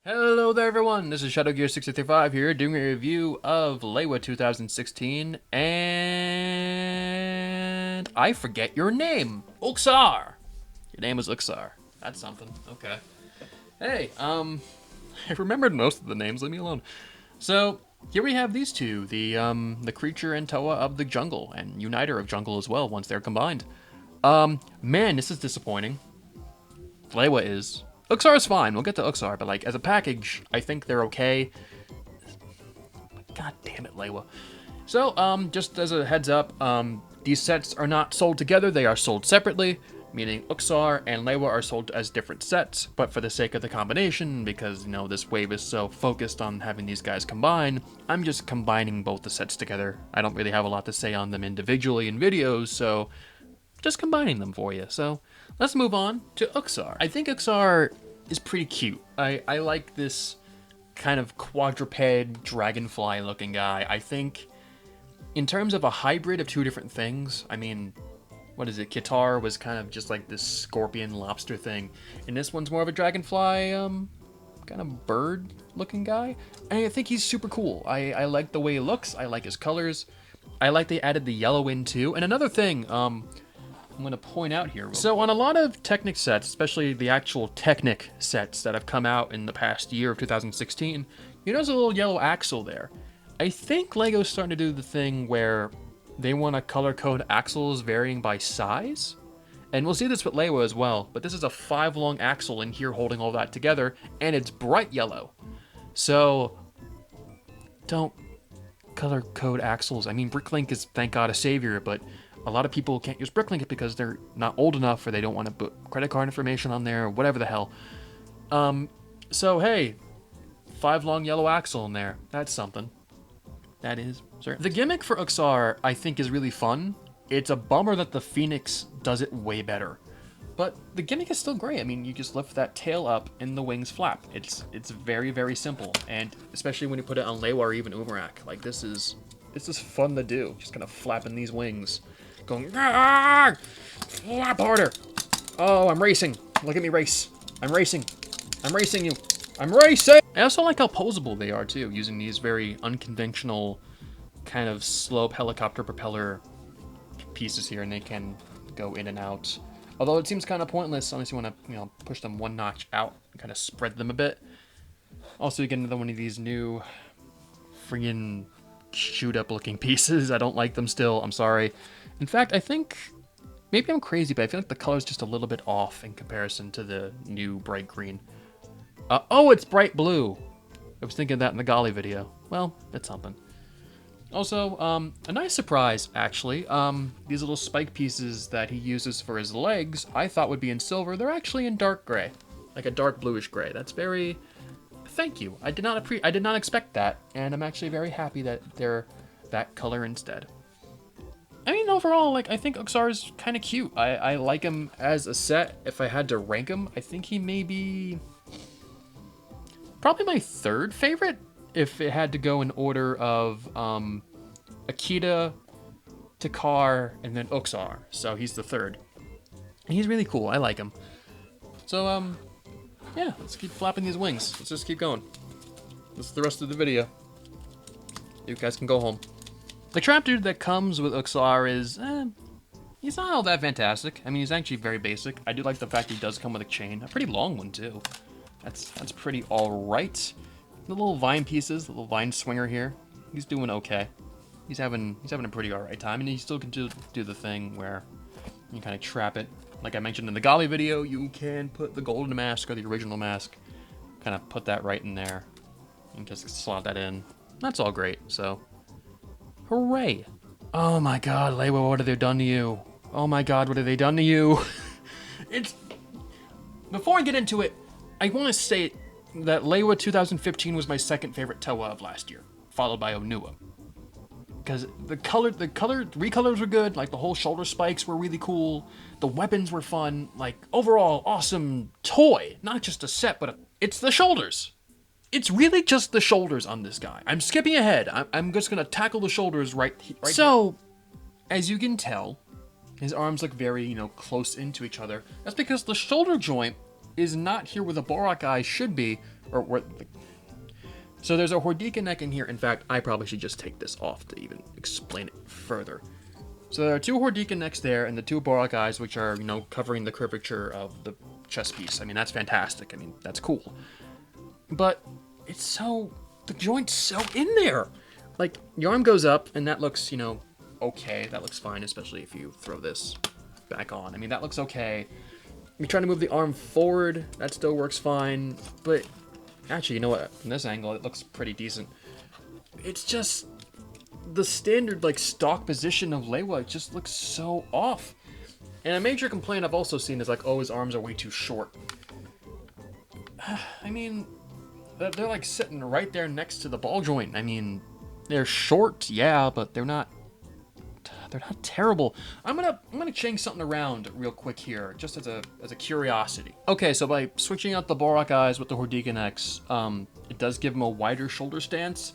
Hello there everyone, this is ShadowGear635 here doing a review of Leiwa 2016, and I forget your name, Uxar! Your name is Uxar. That's something, okay. Hey, I remembered most of the names, leave me alone. So, here we have these two, the creature and Toa of the jungle, and uniter of jungle as well once they're combined. Man, this is disappointing. Leiwa is. Uxar is fine, we'll get to Uxar, but like, as a package, I think they're okay. God damn it, Leiwa. So, just as a heads up, these sets are not sold together, they are sold separately, meaning Uxar and Leiwa are sold as different sets, but for the sake of the combination, because, you know, this wave is so focused on having these guys combine, I'm just combining both the sets together. I don't really have a lot to say on them individually in videos, so just combining them for you. So let's move on to Uxar. I think Uxar is pretty cute. I like this kind of quadruped dragonfly looking guy. I think in terms of a hybrid of two different things, I mean, what is it? Kitar was kind of just like this scorpion lobster thing, and this one's more of a dragonfly kind of bird looking guy. And I think he's super cool. I like the way he looks. I like his colors. I like they added the yellow in too. And another thing, I'm going to point out here. So on a lot of Technic sets, especially the actual Technic sets that have come out in the past year of 2016, you notice a little yellow axle there. I think LEGO's starting to do the thing where they want to color code axles varying by size. And we'll see this with Leiwa as well, but this is a 5 long axle in here holding all that together, and it's bright yellow. So don't color code axles. I mean, Bricklink is, thank God, a savior, but a lot of people can't use Bricklink because they're not old enough, or they don't want to put credit card information on there, or whatever the hell. So hey, 5 long yellow axle in there. That's something. That is, sir. The gimmick for Uxar, I think, is really fun. It's a bummer that the Phoenix does it way better. But the gimmick is still great. I mean, you just lift that tail up and the wings flap. It's very, very simple. And especially when you put it on Leiwa or even Umarak. Like, this is fun to do. Just kind of flapping these wings. Going, ah, flap harder. Oh, I'm racing. Look at me race. I'm racing. I'm racing you. I'm racing! I also like how posable they are too, using these very unconventional kind of slope helicopter propeller pieces here, and they can go in and out. Although it seems kind of pointless unless you want to, you know, push them one notch out and kind of spread them a bit. Also, you get another one of these new friggin' shoot up looking pieces. I don't like them still, I'm sorry. In fact, I think, maybe I'm crazy, but I feel like the color's just a little bit off in comparison to the new bright green. Oh, it's bright blue. I was thinking of that in the Golly video. Well, it's something. Also, a nice surprise, actually. These little spike pieces that he uses for his legs, I thought would be in silver. They're actually in dark gray, like a dark bluish gray. That's very, thank you. I did not expect that, and I'm actually very happy that they're that color instead. I mean, overall, like, I think Uxar is kind of cute. I like him as a set. If I had to rank him, I think he may be probably my 3rd favorite, if it had to go in order of Akita, Takar, and then Uxar. So he's the 3rd. And he's really cool. I like him. So, yeah, let's keep flapping these wings. Let's just keep going. This is the rest of the video. You guys can go home. The trap dude that comes with Uxar is, he's not all that fantastic. I mean, he's actually very basic. I do like the fact he does come with a chain. A pretty long one, too. That's pretty alright. The little vine pieces, the little vine swinger here, he's doing okay. He's having a pretty alright time, and he still can do the thing where you kind of trap it. Like I mentioned in the Golly video, you can put the golden mask or the original mask, kind of put that right in there, and just slot that in. That's all great, so hooray. Oh my god, Leiwa, what have they done to you? Oh my god, what have they done to you? Before I get into it, I want to say that Leiwa 2015 was my 2nd favorite Toa of last year, followed by Onua. Because the recolors were good, like the whole shoulder spikes were really cool, the weapons were fun, like overall awesome toy, not just a set, but it's the shoulders. It's really just the shoulders on this guy. I'm skipping ahead. I'm just gonna tackle the shoulders right. So, as you can tell, His arms look very, you know, close into each other. That's because the shoulder joint is not here where the Borak eye should be, or where. So there's a Hordika neck in here. In fact, I probably should just take this off to even explain it further. So there are two Hordika necks there, and the two Borak eyes, which are, you know, covering the curvature of the chest piece. I mean, that's fantastic. I mean, that's cool. But it's so, the joint's so in there. Like, your arm goes up, and that looks, you know, okay. That looks fine, especially if you throw this back on. I mean, that looks okay. You're trying to move the arm forward, that still works fine. But actually, you know what? From this angle, it looks pretty decent. It's just the standard, like, stock position of Leiwa just looks so off. And a major complaint I've also seen is like, oh, his arms are way too short. I mean, they're like sitting right there next to the ball joint. I mean, they're short, yeah, but they're not terrible. I'm gonna change something around real quick here, just as a curiosity. Okay, so by switching out the Borak eyes with the Hordika necks, it does give him a wider shoulder stance.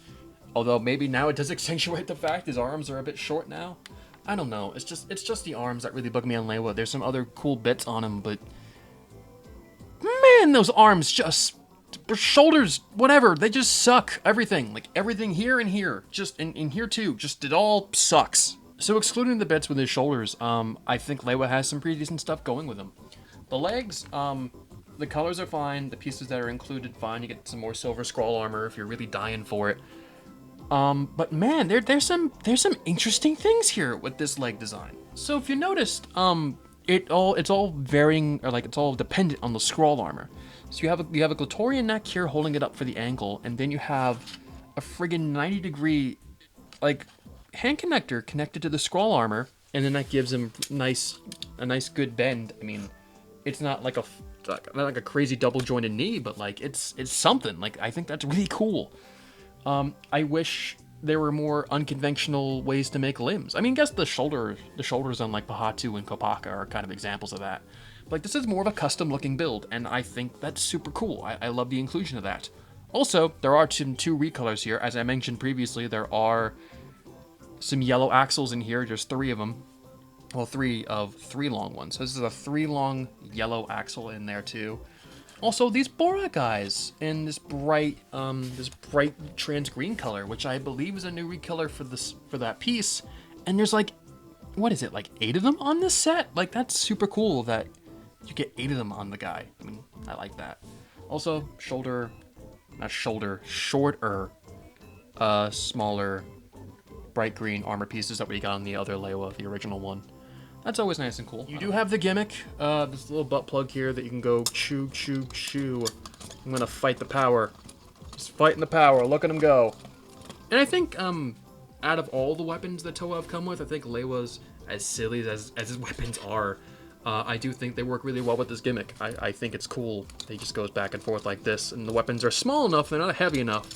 Although maybe now it does accentuate the fact his arms are a bit short now. I don't know. It's just the arms that really bug me on Leiwa. There's some other cool bits on him, but man, those arms just, shoulders, whatever, they just suck. Everything, like everything here and here, just in here too, just it all sucks. So excluding the bits with his shoulders, I think Leiwa has some pretty decent stuff going with him. The legs, the colors are fine. The pieces that are included, fine. You get some more silver scroll armor if you're really dying for it. But man, there's some interesting things here with this leg design. So if you noticed, it's all varying, or like it's all dependent on the scroll armor. So you have a Glatorian neck here holding it up for the angle, and then you have a friggin' 90-degree, like, hand connector connected to the scroll armor, and then that gives him a nice good bend. I mean, it's not like a crazy double jointed knee, but like it's something. Like, I think that's really cool. I wish there were more unconventional ways to make limbs. I mean, I guess the shoulders on like Bahatu and Kopaka are kind of examples of that. But like, this is more of a custom looking build, and I think that's super cool. I love the inclusion of that. Also, there are two recolors here. As I mentioned previously, there are some yellow axles in here, just 3 of them. Well, 3 of 3 long ones. So this is a 3 long yellow axle in there too. Also, these Borak eyes in this bright trans green color, which I believe is a new recolor for that piece. And there's like, what is it, like 8 of them on this set? Like, that's super cool that you get 8 of them on the guy. I mean, I like that. Also, shorter, smaller, bright green armor pieces that we got on the other Leiwa, the original one. That's always nice and cool. You do have the gimmick, this little butt plug here that you can go chew, chew, chew. I'm gonna fight the power. Just fighting the power, look at him go. And I think, out of all the weapons that Towa have come with, I think Leiwa's, as silly as his weapons are, I do think they work really well with this gimmick. I think it's cool. He just goes back and forth like this, and the weapons are small enough, they're not heavy enough,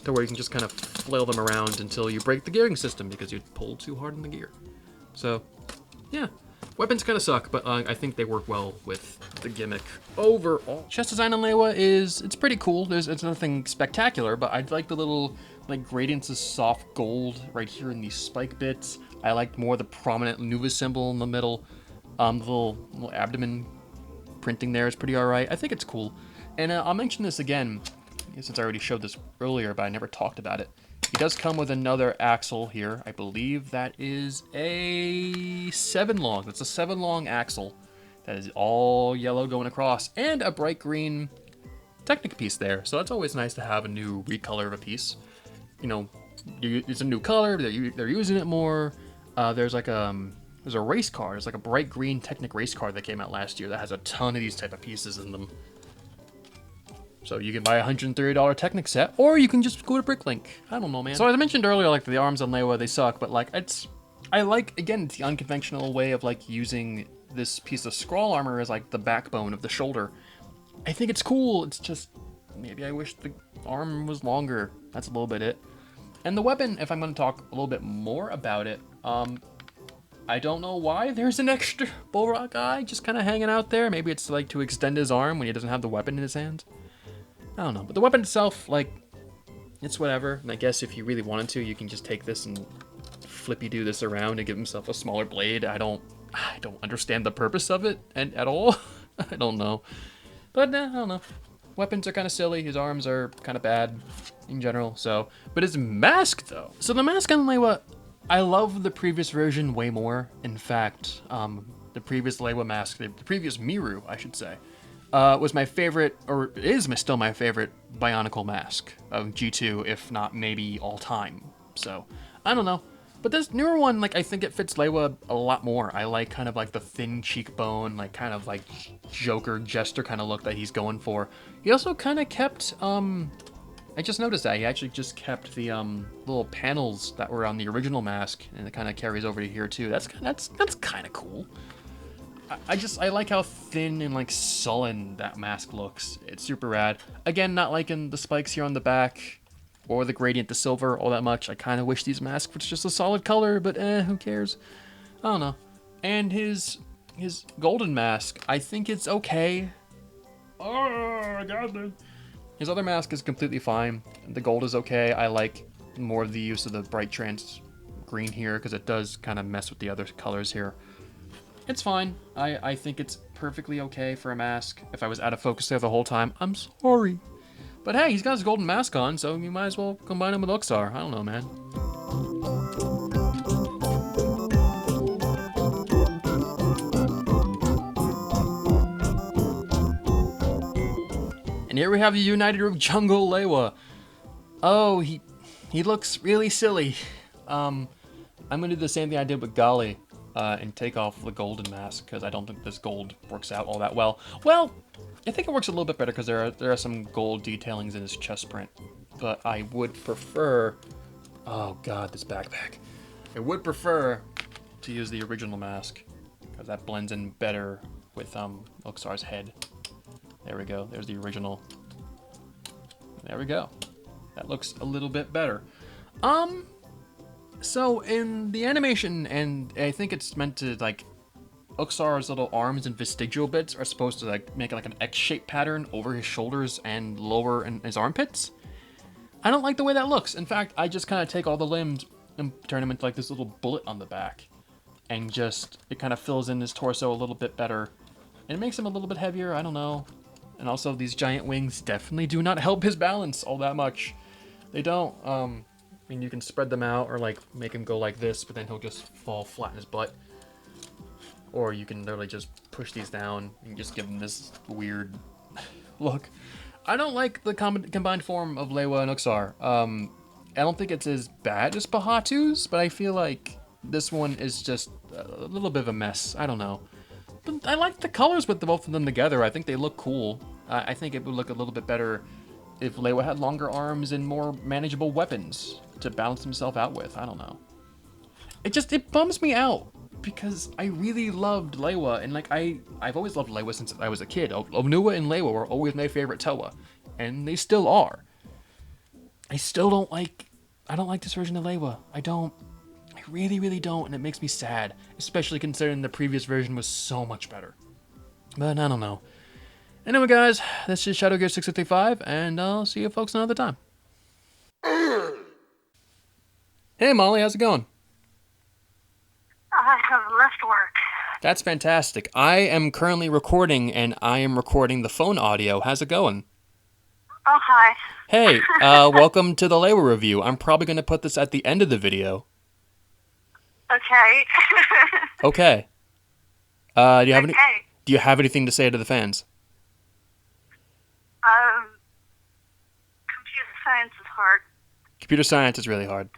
to where you can just kind of flail them around until you break the gearing system because you pull too hard on the gear. So, yeah. Weapons kind of suck, but I think they work well with the gimmick overall. Chest design on Leiwa it's pretty cool. It's nothing spectacular, but I like the little like gradients of soft gold right here in these spike bits. I liked more the prominent Nuva symbol in the middle. The little abdomen printing there is pretty alright. I think it's cool. And I'll mention this again, since I already showed this earlier, but I never talked about it. He does come with another axle here. I believe that is a 7 long. That's a 7 long axle. That is all yellow going across, and a bright green Technic piece there. So it's always nice to have a new recolor of a piece. You know, it's a new color. They're using it more. There's a race car. There's like a bright green Technic race car that came out last year that has a ton of these type of pieces in them. So you can buy a $130 Technic set, or you can just go to Bricklink. I don't know, man. So as I mentioned earlier, like the arms on Leiwa, they suck, but like I like, again, it's the unconventional way of like using this piece of scroll armor as like the backbone of the shoulder. I think it's cool. It's just, maybe I wish the arm was longer. That's a little bit it. And the weapon, if I'm going to talk a little bit more about it, I don't know why there's an extra Borak eye just kind of hanging out there. Maybe it's like to extend his arm when he doesn't have the weapon in his hand. I don't know, but the weapon itself, like, it's whatever. And I guess if you really wanted to, you can just take this and flippy do this around and give himself a smaller blade. I don't I don't understand the purpose of it and at all. I don't know. But I don't know. Weapons are kind of silly. His arms are kind of bad in general. So, but his mask though. So the mask on Leiwa, I love the previous version way more. In fact, the previous Leiwa mask, the previous Miru, I should say, was my favorite, or is still my favorite Bionicle mask of G2, if not maybe all time. So I don't know. But this newer one, like, I think it fits Leiwa a lot more. I like kind of like the thin cheekbone, like kind of like Joker jester kind of look that he's going for. He also kind of kept, I just noticed that he actually just kept the little panels that were on the original mask, and it kind of carries over to here too. That's kind of cool. I like how thin and like sullen that mask looks. It's super rad. Again, not liking the spikes here on the back or the gradient to silver all that much. I kind of wish these masks were just a solid color, but who cares? I don't know. And his golden mask, I think it's okay. Oh, God, man. His other mask is completely fine. The gold is okay. I like more of the use of the bright trans green here because it does kind of mess with the other colors here. It's fine. I think it's perfectly okay for a mask. If I was out of focus there the whole time, I'm sorry. But hey, he's got his golden mask on, so you might as well combine him with Luxar. I don't know, man. And here we have the United of Jungle Leiwa. Oh, he looks really silly. I'm gonna do the same thing I did with Gali. And take off the golden mask because I don't think this gold works out all that well. Well, I think it works a little bit better because there are some gold detailings in his chest print. But I would prefer, oh god, this backpack. I would prefer to use the original mask because that blends in better with Luxar's head. There we go. There's the original. There we go. That looks a little bit better. So in the animation, and I think it's meant to like, Luxar's little arms and vestigial bits are supposed to like make like an X-shaped pattern over his shoulders and lower in his armpits. I don't like the way that looks. In fact, I just kind of take all the limbs and turn them into like this little bullet on the back, and just it kind of fills in his torso a little bit better, and it makes him a little bit heavier. I don't know. And also these giant wings definitely do not help his balance all that much. They don't. I mean, you can spread them out or like make him go like this, but then he'll just fall flat in his butt. Or you can literally just push these down and just give him this weird look. I don't like the combined form of Leiwa and Luxar. I don't think it's as bad as Bahatu's, but I feel like this one is just a little bit of a mess. I don't know. But I like the colors with both of them together. I think they look cool. I think it would look a little bit better if Leiwa had longer arms and more manageable weapons to balance himself out with. I don't know. It bums me out because I really loved Leiwa, and like I've always loved Leiwa since I was a kid. Onua and Leiwa were always my favorite Toa, and they still are. I don't like this version of Leiwa. I really, really don't, and it makes me sad, especially considering the previous version was so much better. But I don't know. Anyway, guys, this is Shadow Gear 655, and I'll see you folks another time. Hey, Molly, how's it going? I have left work. That's fantastic. I am currently recording, and I am recording the phone audio. How's it going? Oh, hi. Hey, welcome to the Leiwa review. I'm probably going to put this at the end of the video. Okay. Okay. Do you have anything to say to the fans? Computer science is hard. Computer science is really hard.